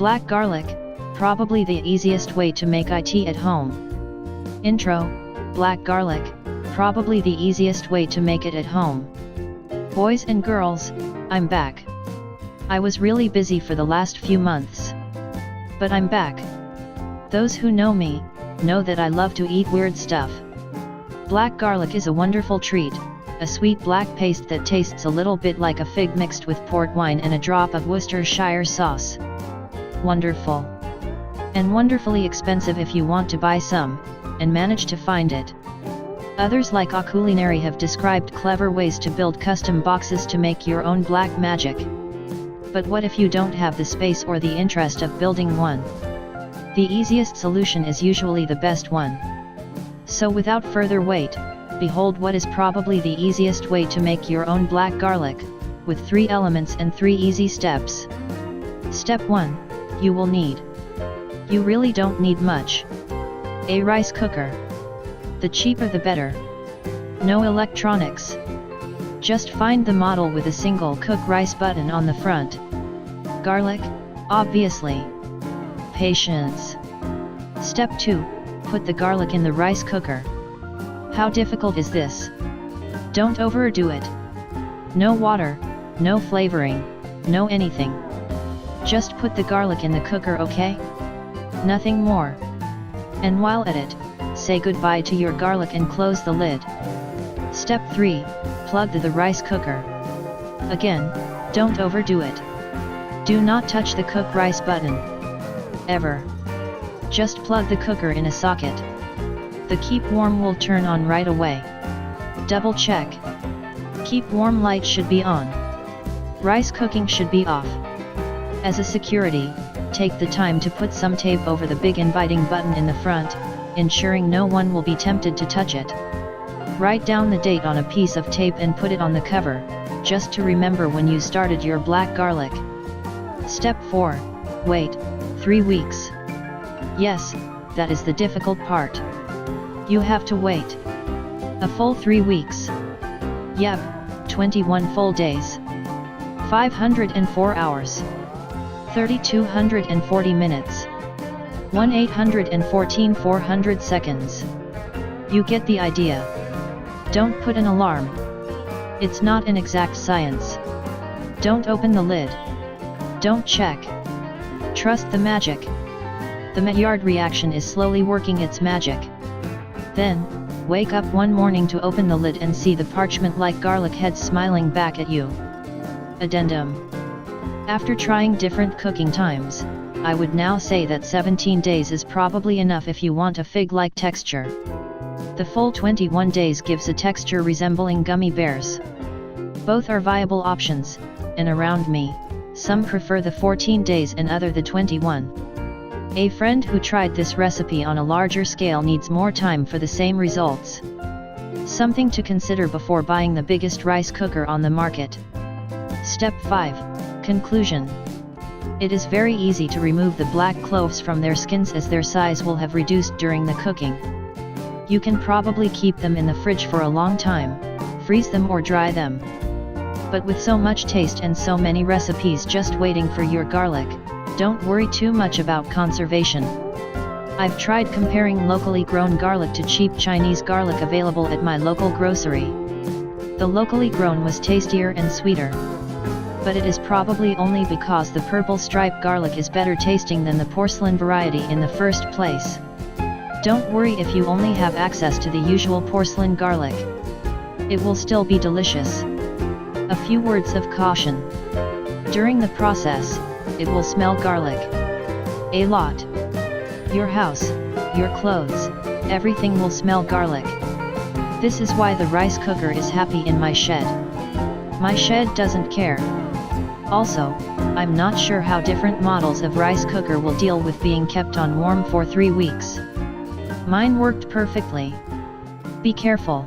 Black garlic, probably the easiest way to make it at home. Intro, black garlic, probably the easiest way to make it at home. Boys and girls, I'm back. I was really busy for the last few months. But I'm back. Those who know me, know that I love to eat weird stuff. Black garlic is a wonderful treat, a sweet black paste that tastes a little bit like a fig mixed with port wine and a drop of Worcestershire sauce. Wonderful. And wonderfully expensive if you want to buy some, and manage to find it. Others like Culinary have described clever ways to build custom boxes to make your own black magic. But what if you don't have the space or the interest of building one? The easiest solution is usually the best one. So without further wait, behold what is probably the easiest way to make your own black garlic, with 3 elements and 3 easy steps. Step 1, you will need. You really don't need much. A rice cooker. The cheaper the better. No electronics. Just find the model with a single cook rice button on the front. Garlic, obviously. Patience. Step 2, put the garlic in the rice cooker. How difficult is this? Don't overdo it. No water, no flavoring, no anything. Just put the garlic in the cooker, okay? Nothing more. And while at it, say goodbye to your garlic and close the lid. Step 3, plug the rice cooker. Again, don't overdo it. Do not touch the cook rice button. Ever. Just plug the cooker in a socket. The keep warm will turn on right away. Double check. Keep warm light should be on. Rice cooking should be off. As a security, take the time to put some tape over the big inviting button in the front, ensuring no one will be tempted to touch it. Write down the date on a piece of tape and put it on the cover, just to remember when you started your black garlic. Step 4, wait, 3 weeks. Yes, that is the difficult part. You have to wait. A full 3 weeks. Yep, 21 full days. 504 hours. 3,240 minutes. 1,814 400 seconds. You get the idea. Don't put an alarm. It's not an exact science. Don't open the lid. Don't check. Trust the magic. The Maillard reaction is slowly working its magic. Then, wake up one morning to open the lid and see the parchment-like garlic head smiling back at you. Addendum. After trying different cooking times, I would now say that 17 days is probably enough if you want a fig-like texture. The full 21 days gives a texture resembling gummy bears. Both are viable options, and around me, some prefer the 14 days and other the 21. A friend who tried this recipe on a larger scale needs more time for the same results. Something to consider before buying the biggest rice cooker on the market. Step 5. Conclusion. It is very easy to remove the black cloves from their skins as their size will have reduced during the cooking. You can probably keep them in the fridge for a long time, freeze them or dry them. But with so much taste and so many recipes just waiting for your garlic, don't worry too much about conservation. I've tried comparing locally grown garlic to cheap Chinese garlic available at my local grocery. The locally grown was tastier and sweeter. But it is probably only because the purple stripe garlic is better tasting than the porcelain variety in the first place. Don't worry if you only have access to the usual porcelain garlic. It will still be delicious. A few words of caution. During the process, it will smell garlic. A lot. Your house, your clothes, everything will smell garlic. This is why the rice cooker is happy in my shed. My shed doesn't care. Also, I'm not sure how different models of rice cooker will deal with being kept on warm for 3 weeks. Mine worked perfectly. Be careful.